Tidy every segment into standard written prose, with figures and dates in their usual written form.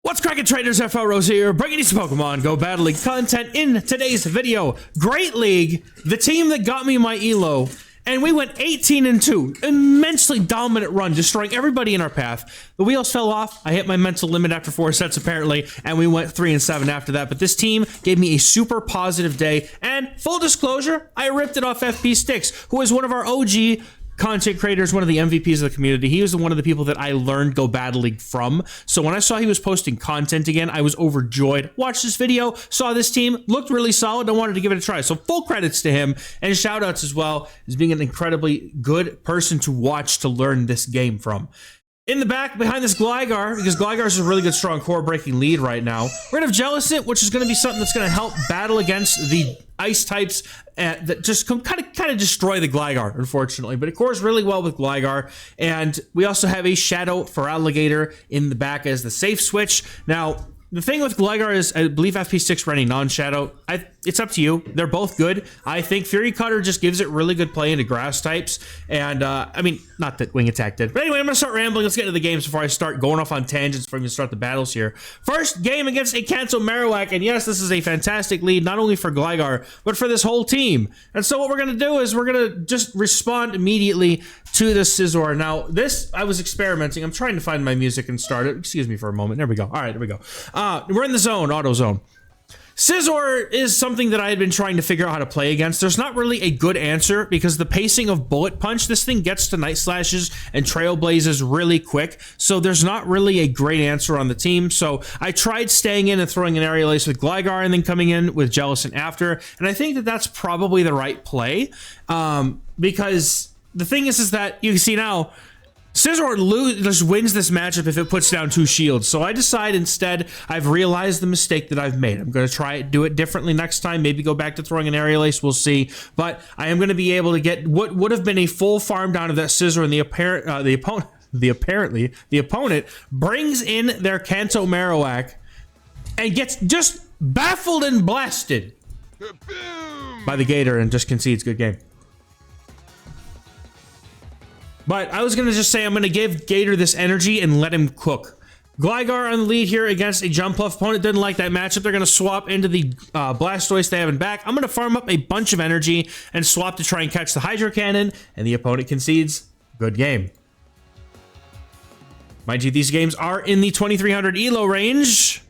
What's cracking, traders? XehrFelrose here, bringing you some Pokemon Go Battle League content in today's video. Great League, the team that got me my ELO, and we went 18-2. Immensely dominant run, destroying everybody in our path. The wheels fell off. I hit my mental limit after 4 sets, apparently, and we went 3-7 after that. But this team gave me a super positive day, and full disclosure, I ripped it off FP Sticks, who is one of our OG content creators, one of the MVPs of the community. He was one of the people that I learned Go Battle League from. So when I saw he was posting content again, I was overjoyed. Watched this video, saw this team, looked really solid. I wanted to give it a try. So full credits to him, and shout outs as well as being an incredibly good person to watch to learn this game from. In the back, behind this Gligar, because Gligar is a really good, strong core-breaking lead right now, we're going to have Jellicent, which is going to be something that's going to help battle against the ice types that just kind of destroy the Gligar, unfortunately. But it cores really well with Gligar. And we also have a XehrFelrose in the back as the safe switch. Now, the thing with Gligar is, I believe FP6 running non-Shadow. It's up to you. They're both good. I think Fury Cutter just gives it really good play into grass types. And, I mean, not that Wing Attack did. But anyway, I'm going to start rambling. Let's get into the games before I start going off on tangents before we start the battles here. First game against a Kanto Marowak. And yes, this is a fantastic lead, not only for Gligar, but for this whole team. And so what we're going to do is we're going to just respond immediately to the Scizor. Now, this, I was experimenting. I'm trying to find my music and start it. Excuse me for a moment. There we go. All right, there we go. We're in the zone, auto zone. Scizor is something that I had been trying to figure out how to play against. There's not really a good answer because the pacing of Bullet Punch, this thing gets to Night Slashes and Trailblazes really quick. So there's not really a great answer on the team. So I tried staying in and throwing an Aerial Ace with Gligar and then coming in with Jellicent after. And I think that that's probably the right play because the thing is that you can see now, Scizor just wins this matchup if it puts down 2 shields. So I decide instead, I've realized the mistake that I've made. I'm going to try do it differently next time. Maybe go back to throwing an Aerial Ace. We'll see. But I am going to be able to get what would have been a full farm down of that Scizor, and the opponent brings in their Kanto Marowak and gets just baffled and blasted by the Gator and just concedes. Good game. But I was going to just say I'm going to give Gator this energy and let him cook. Gligar on the lead here against a Jumpluff opponent. Didn't like that matchup. They're going to swap into the Blastoise they have in back. I'm going to farm up a bunch of energy and swap to try and catch the Hydro Cannon, and the opponent concedes. Good game. Mind you, these games are in the 2300 ELO range.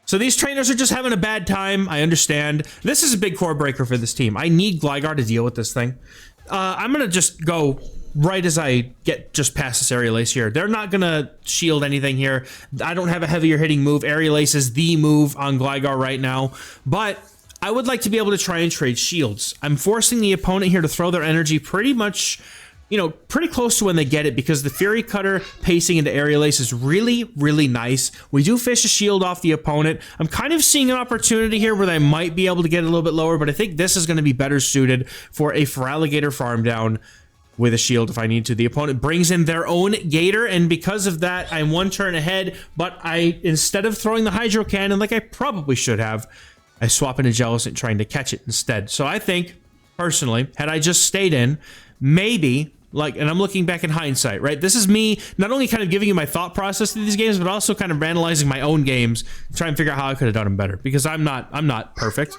So these trainers are just having a bad time. I understand. This is a big core breaker for this team. I need Gligar to deal with this thing. I'm going to just go right as I get just past this Aerial Ace here. They're not gonna shield anything here. I don't have a heavier hitting move. Aerial Ace is the move on Gligar right now, but I would like to be able to try and trade shields. I'm forcing the opponent here to throw their energy pretty much, you know, pretty close to when they get it because the Fury Cutter pacing into Aerial Ace is really, really nice. We do fish a shield off the opponent. I'm kind of seeing an opportunity here where they might be able to get it a little bit lower, but I think this is going to be better suited for a Feraligatr farm down with a shield if I need to. The opponent brings in their own Gator, and because of that, I'm 1 turn ahead, but instead of throwing the Hydro Cannon like I probably should have, I swap into Jellicent trying to catch it instead. So I think, personally, had I just stayed in, maybe, like, and I'm looking back in hindsight, right? This is me not only kind of giving you my thought process through these games, but also kind of analyzing my own games, trying to figure out how I could have done them better, because I'm not perfect.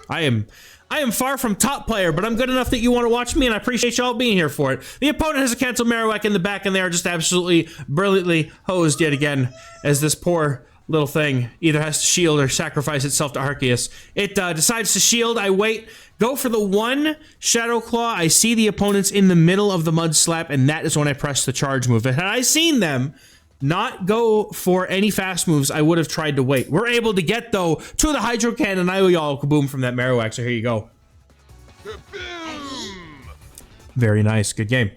I am far from top player, but I'm good enough that you want to watch me, and I appreciate y'all being here for it. The opponent has a Kanto Marowak in the back, and they are just absolutely brilliantly hosed yet again, as this poor little thing either has to shield or sacrifice itself to Arceus. It decides to shield. I wait, go for the 1 Shadow Claw. I see the opponents in the middle of the Mud Slap, and that is when I press the charge move. Had I seen them not go for any fast moves, I would have tried to wait. We're able to get, though, to the Hydro Cannon, and I will all kaboom from that Marowak, so here you go. Kaboom! Very nice. Good game.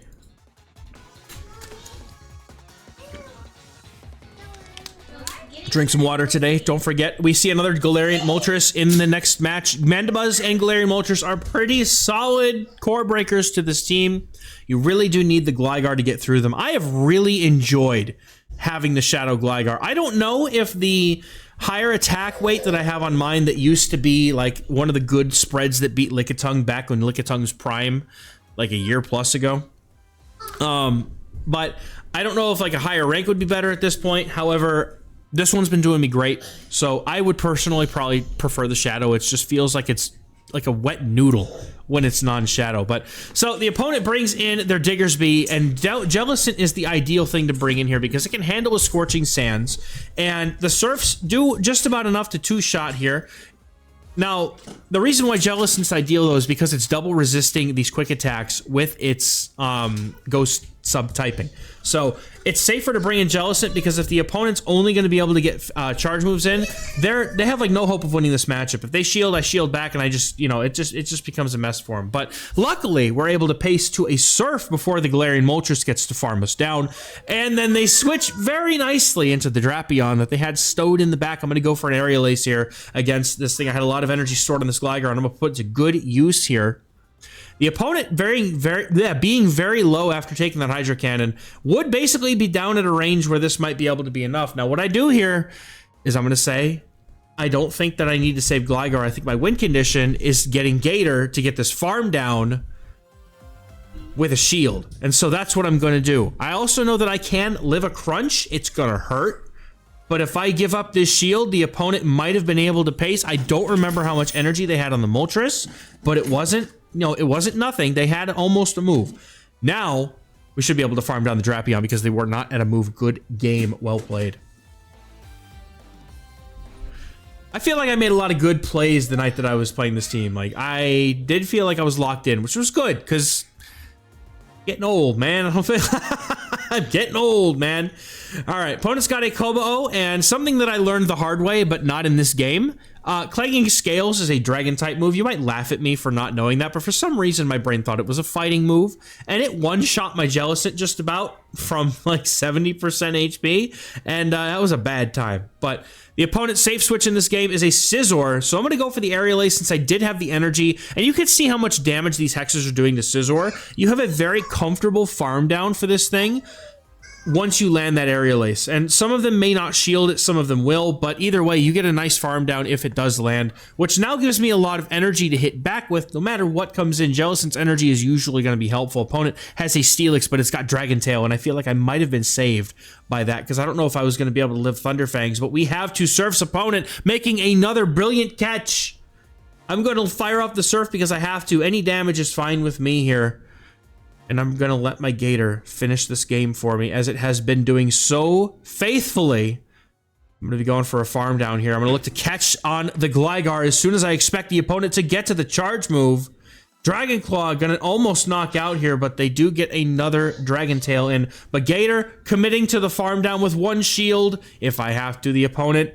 Drink some water today. Don't forget, we see another Galarian Moltres in the next match. Mandibuzz and Galarian Moltres are pretty solid core breakers to this team. You really do need the Gligar to get through them. I have really enjoyed having the Shadow Gligar. I don't know if the higher attack weight that I have on mine that used to be like one of the good spreads that beat Lickitung back when Lickitung prime, like a year plus ago. But I don't know if like a higher rank would be better at this point. However, This one's been doing me great, so I would personally probably prefer the Shadow. It just feels like it's like a wet noodle when it's non-Shadow. But so the opponent brings in their Diggersby, and Jellicent is the ideal thing to bring in here because it can handle a Scorching Sands, and the Surfs do just about enough to two-shot here. Now, the reason why Jellicent's ideal, though, is because it's double resisting these quick attacks with its Ghost sub-typing. So it's safer to bring in Jellicent because if the opponent's only going to be able to get charge moves in, they have like no hope of winning this matchup. If they shield, I shield back, and I just, you know, it just becomes a mess for them. But luckily, we're able to pace to a Surf before the Galarian Moltres gets to farm us down, and then they switch very nicely into the Drapion that they had stowed in the back. I'm going to go for an Aerial Ace here against this thing. I had a lot of energy stored on this Gligar, and I'm going to put it to good use here. The opponent being very low after taking that Hydro Cannon would basically be down at a range where this might be able to be enough. Now, what I do here is I'm going to say I don't think that I need to save Gligar. I think my win condition is getting Gator to get this farm down with a shield. And so that's what I'm going to do. I also know that I can live a crunch. It's going to hurt. But if I give up this shield, the opponent might have been able to pace. I don't remember how much energy they had on the Moltres, but it wasn't. No, it wasn't nothing. They had almost a move. Now, we should be able to farm down the Drapion because they were not at a move. Good game. Well played. I feel like I made a lot of good plays the night that I was playing this team. Like, I did feel like I was locked in, which was good because getting old, man. I don't feel I'm getting old, man. All right, opponent's got a Kobo, and something that I learned the hard way, but not in this game. Clanging Scales is a Dragon-type move. You might laugh at me for not knowing that, but for some reason, my brain thought it was a fighting move, and it one-shot my Jellicent just about from like 70% HP, and that was a bad time. But the opponent's safe switch in this game is a Scizor, so I'm going to go for the Aerial Ace since I did have the energy, and you can see how much damage these Hexes are doing to Scizor. You have a very comfortable farm down for this thing once you land that Aerial Ace, and some of them may not shield it, some of them will, but either way, you get a nice farm down if it does land, which now gives me a lot of energy to hit back with. No matter what comes in, Jellicent's energy is usually going to be helpful. Opponent has a Steelix, but it's got Dragon Tail, and I feel like I might have been saved by that, because I don't know if I was going to be able to live Thunderfangs, but we have to Surf's opponent making another brilliant catch. I'm going to fire off the Surf because I have to. Any damage is fine with me here. And I'm going to let my Gator finish this game for me, as it has been doing so faithfully. I'm going to be going for a farm down here. I'm going to look to catch on the Gligar as soon as I expect the opponent to get to the charge move. Dragon Claw going to almost knock out here, but they do get another Dragon Tail in. But Gator committing to the farm down with one shield. If I have to, the opponent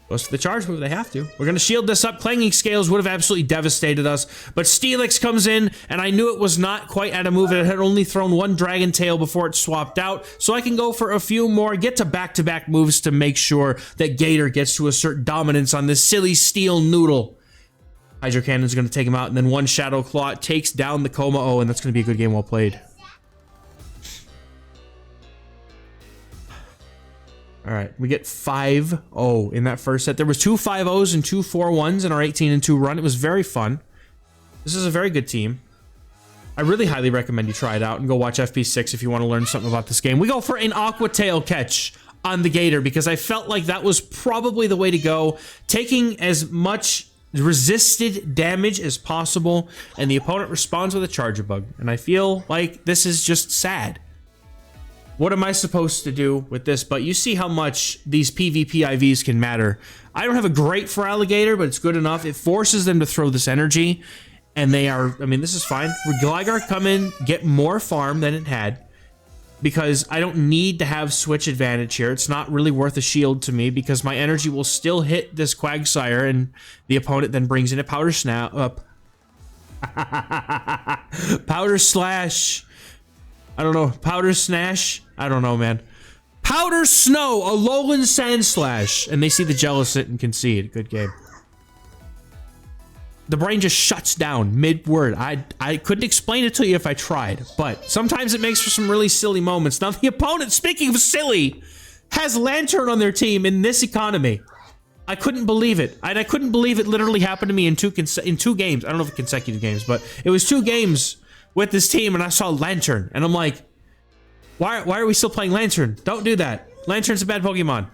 goes to the charge move. They have to. We're going to shield this up. Clanging Scales would have absolutely devastated us, but Steelix comes in, and I knew it was not quite at a move. It had only thrown one Dragon Tail before it swapped out, so I can go for a few more, get to back-to-back moves to make sure that Gator gets to assert dominance on this silly steel noodle. Hydro Cannon's going to take him out, and then one Shadow Claw takes down the Kommo-o, and that's going to be a good game well played. All right, we get 5-0 in that first set. There was two 5-0s and two 4-1s in our 18-2 run. It was very fun. This is a very good team. I really highly recommend you try it out and go watch FP6 if you want to learn something about this game. We go for an Aqua Tail catch on the Gator because I felt like that was probably the way to go, taking as much resisted damage as possible, and the opponent responds with a Chargerbug. And I feel like this is just sad. What am I supposed to do with this? But you see how much these PvP IVs can matter. I don't have a great Feraligatr, but it's good enough. It forces them to throw this energy, and they are, I mean, this is fine. Gligar come in, get more farm than it had, because I don't need to have switch advantage here. It's not really worth a shield to me, because my energy will still hit this Quagsire, and the opponent then brings in a Powder Snap up. Powder Slash. I don't know. Powder Snash? I don't know, man. Powder Snow, a Alolan Sandslash. And they see the Jellicent and concede. Good game. The brain just shuts down mid-word. I couldn't explain it to you if I tried, but sometimes it makes for some really silly moments. Now, the opponent, speaking of silly, has Lanturn on their team in this economy. I couldn't believe it. And I couldn't believe it literally happened to me in two games. I don't know if consecutive games, but it was 2 games with this team, and I saw Lanturn, and I'm like, why are we still playing Lanturn? Don't do that. Lanturn's a bad Pokemon.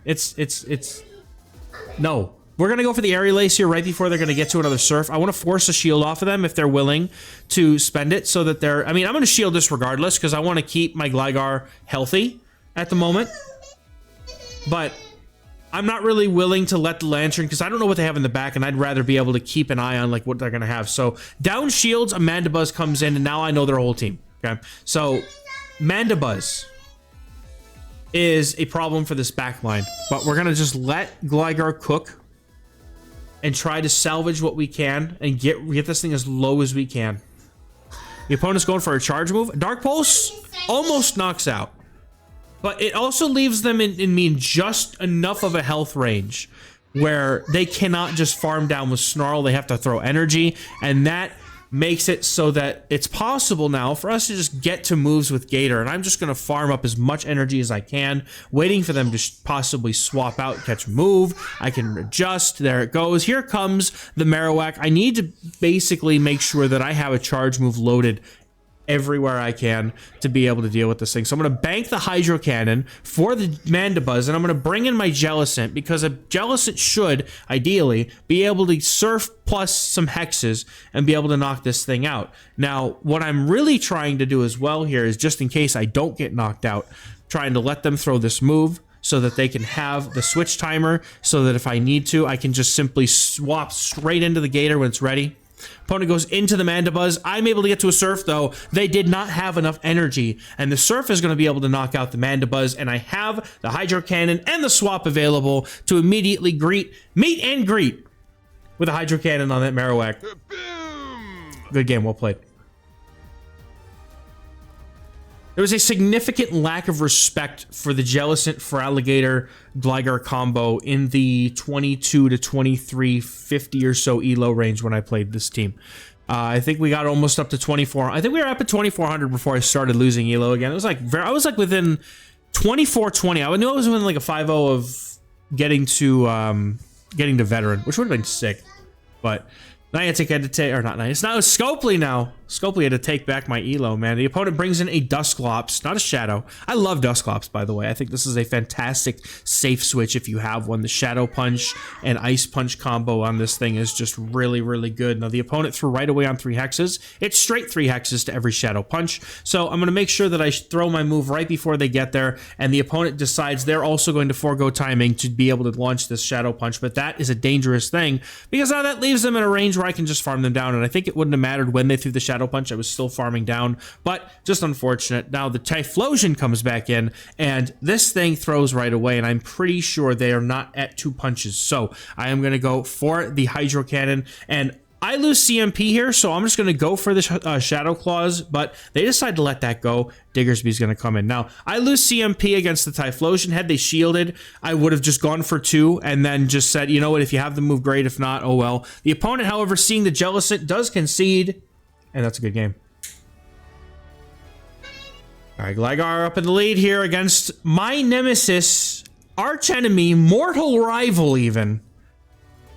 No. We're going to go for the Aerial Ace here right before they're going to get to another Surf. I want to force a shield off of them if they're willing to spend it so that they're... I mean, I'm going to shield this regardless because I want to keep my Gligar healthy at the moment. But I'm not really willing to let the Lanturn because I don't know what they have in the back and I'd rather be able to keep an eye on like what they're going to have. So down shields, a Mandibuzz comes in and now I know their whole team. Okay, so Mandibuzz is a problem for this back line. But we're going to just let Gligar cook and try to salvage what we can and get this thing as low as we can. The opponent's going for a charge move. Dark Pulse almost knocks out. But it also leaves them in just enough of a health range where they cannot just farm down with Snarl. They have to throw energy, and that makes it so that it's possible now for us to just get to moves with Gator, and I'm just going to farm up as much energy as I can, waiting for them to possibly swap out, catch a move. I can adjust. There it goes. Here comes the Marowak. I need to basically make sure that I have a charge move loaded everywhere I can to be able to deal with this thing. So I'm going to bank the Hydro Cannon for the Mandibuzz, and I'm going to bring in my Jellicent because a Jellicent should, ideally, be able to Surf plus some Hexes and be able to knock this thing out. Now, what I'm really trying to do as well here is, just in case I don't get knocked out, trying to let them throw this move so that they can have the switch timer so that if I need to, I can just simply swap straight into the Gator when it's ready. Opponent goes into the Mandibuzz. I'm able to get to a Surf, though. They did not have enough energy, and the Surf is going to be able to knock out the Mandibuzz, and I have the Hydro Cannon and the swap available to immediately meet and greet with a Hydro Cannon on that Marowak. Good game, well played. There was a significant lack of respect for the Jellicent for Alligator Gligar combo in the 22 to 23, 50 or so elo range when I played this team. I think we got almost up to 24. I think we were up at 2400 before I started losing elo again. It was like I was like within 2420. I knew I was within like a 5-0 of getting to veteran, which would have been sick. But Niantic had to take, or not Niantic, it's now Scopely now. Scopely had to take back my elo, man. The opponent brings in a Dusclops, not a Shadow. I love Dusclops, by the way. I think this is a fantastic safe switch if you have one. The Shadow Punch and Ice Punch combo on this thing is just really, really good. Now, the opponent threw right away on 3 Hexes. It's straight 3 Hexes to every Shadow Punch. So I'm going to make sure that I throw my move right before they get there, and the opponent decides they're also going to forego timing to be able to launch this Shadow Punch, but that is a dangerous thing, because now that leaves them in a range where I can just farm them down, and I think it wouldn't have mattered when they threw the Shadow Punch. I was still farming down, but just unfortunate. Now the Typhlosion comes back in, and this thing throws right away, and I'm pretty sure they are not at 2 punches. So I am going to go for the Hydro Cannon, and I lose CMP here, so I'm just going to go for the Shadow Claws, but they decide to let that go. Diggersby's going to come in. Now, I lose CMP against the Typhlosion. Had they shielded, I would have just gone for 2 and then just said, you know what, if you have the move, great. If not, oh well. The opponent, however, seeing the Jellicent, does concede, and that's a good game. All right, Gligar up in the lead here against my nemesis, archenemy, mortal rival even,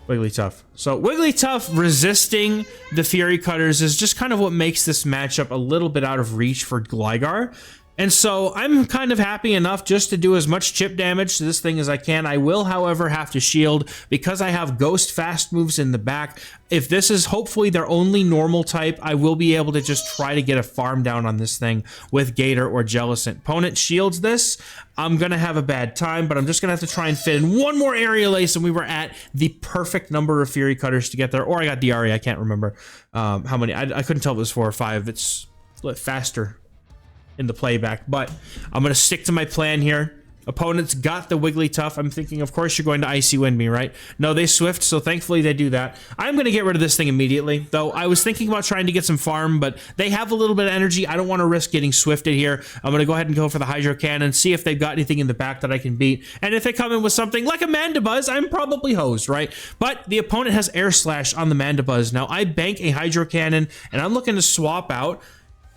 Wigglytuff. So Wigglytuff resisting the Fury Cutters is just kind of what makes this matchup a little bit out of reach for Gligar. And so I'm kind of happy enough just to do as much chip damage to this thing as I can. I will, however, have to shield because I have Ghost fast moves in the back. If this is hopefully their only normal type, I will be able to just try to get a farm down on this thing with Gator or Jellicent. Opponent shields this. I'm going to have a bad time, but I'm just going to have to try and fit in one more Aerial Ace, and we were at the perfect number of Fury Cutters to get there. Or I got DRE, I can't remember how many. I couldn't tell if it was 4 or 5. It's a little faster in the playback, but I'm going to stick to my plan here. Opponents got the Wigglytuff. I'm thinking, of course, you're going to Icy Wind me, right? No, they Swift, so thankfully they do that. I'm going to get rid of this thing immediately, though I was thinking about trying to get some farm, but they have a little bit of energy. I don't want to risk getting Swifted here. I'm going to go ahead and go for the Hydro Cannon, see if they've got anything in the back that I can beat, and if they come in with something like a Mandibuzz, I'm probably hosed, right? But the opponent has Air Slash on the Mandibuzz. Now, I bank a Hydro Cannon, and I'm looking to swap out.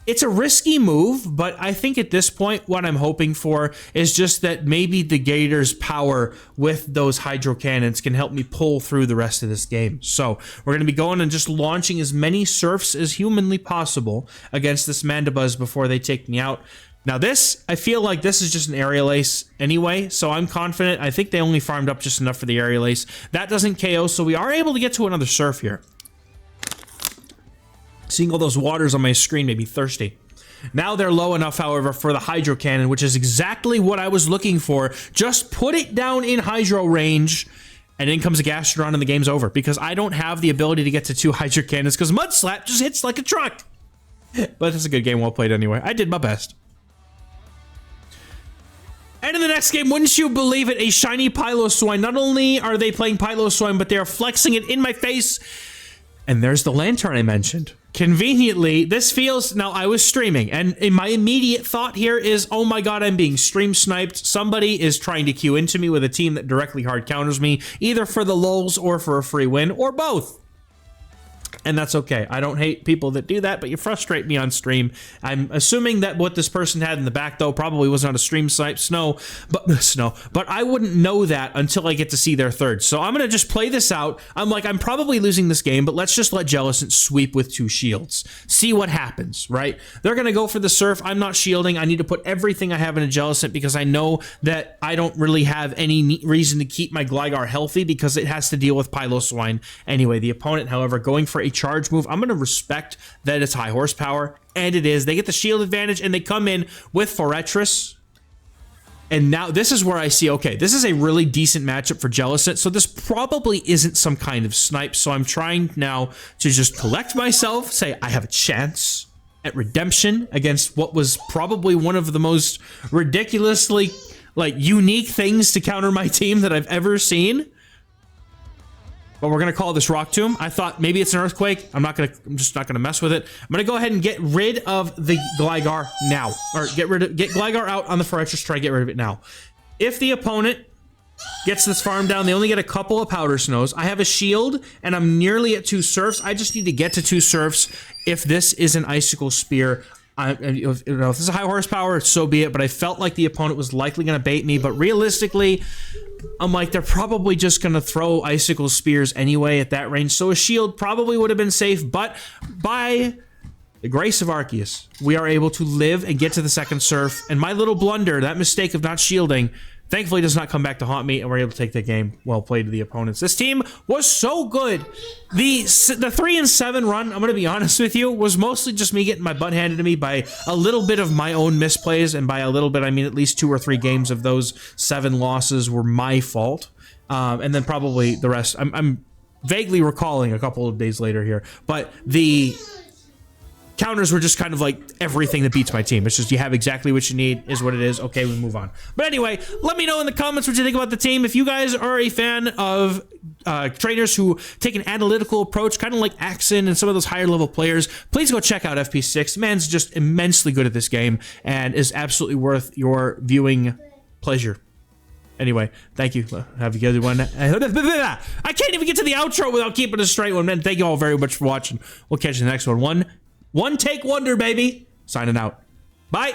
It's a risky move, but I think at this point, what I'm hoping for is just that maybe the Gator's power with those Hydro Cannons can help me pull through the rest of this game. So we're going to be going and just launching as many Surfs as humanly possible against this Mandibuzz before they take me out. Now this, I feel like this is just an aerial ace anyway, so I'm confident. I think they only farmed up just enough for the aerial ace. That doesn't KO, so we are able to get to another surf here. Seeing all those waters on my screen made me thirsty. Now they're low enough, however, for the Hydro Cannon, which is exactly what I was looking for. Just put it down in Hydro range, and in comes a Gastrodon and the game's over, because I don't have the ability to get to 2 Hydro Cannons, because Mud Slap just hits like a truck. But it's a good game, well played anyway. I did my best. And in the next game, wouldn't you believe it, a shiny Piloswine. Not only are they playing Piloswine, but they are flexing it in my face. And there's the Lanturn I mentioned. Conveniently, this feels... Now, I was streaming, and in my immediate thought here is, oh my god, I'm being stream sniped. Somebody is trying to queue into me with a team that directly hard counters me, either for the lulz or for a free win, or both. And that's okay. I don't hate people that do that, but you frustrate me on stream. I'm assuming that what this person had in the back, though, probably was not a stream snipe but I wouldn't know that until I get to see their third. So I'm going to just play this out. I'm like, I'm probably losing this game, but let's just let Jellicent sweep with 2 shields. See what happens, right? They're going to go for the surf. I'm not shielding. I need to put everything I have in a Jellicent because I know that I don't really have any reason to keep my Gligar healthy because it has to deal with Piloswine. Anyway, the opponent, however, going for a charge move. I'm going to respect that it's high horsepower, and it is. They get the shield advantage, and they come in with Forretress. And now this is where I see, okay, this is a really decent matchup for Jellicent, so this probably isn't some kind of snipe, so I'm trying now to just collect myself, say I have a chance at redemption against what was probably one of the most ridiculously, like, unique things to counter my team that I've ever seen. But we're gonna call this Rock Tomb. I thought maybe it's an Earthquake. I'm just not gonna mess with it. I'm gonna go ahead and get rid of the Gligar now. Or get Gligar out on the Forretress, try to get rid of it now. If the opponent gets this farm down, they only get a couple of Powder Snows. I have a shield, and I'm nearly at 2 Surfs. I just need to get to 2 Surfs. If this is an Icicle Spear, if this is a high horsepower, so be it, but I felt like the opponent was likely going to bait me, but realistically, I'm like, they're probably just going to throw Icicle Spears anyway at that range, so a shield probably would have been safe, but by the grace of Arceus, we are able to live and get to the second surf, and my little blunder, that mistake of not shielding, thankfully does not come back to haunt me, and we're able to take the game. Well played to the opponents. This team was so good. The 3-7 run, I'm going to be honest with you, was mostly just me getting my butt handed to me by a little bit of my own misplays, and by a little bit, I mean at least 2 or 3 games of those 7 losses were my fault. And then probably the rest, I'm vaguely recalling a couple of days later here, but the counters were just kind of like everything that beats my team. It's just you have exactly what you need, is what it is. Okay, we move on. But anyway, let me know in the comments what you think about the team. If you guys are a fan of trainers who take an analytical approach, kind of like Axon and some of those higher level players, please go check out FP6. Man's just immensely good at this game and is absolutely worth your viewing pleasure. Anyway, thank you. Have a good one. I can't even get to the outro without keeping a straight one, man. Thank you all very much for watching. We'll catch you in the next one. One take wonder, baby. Signing out. Bye.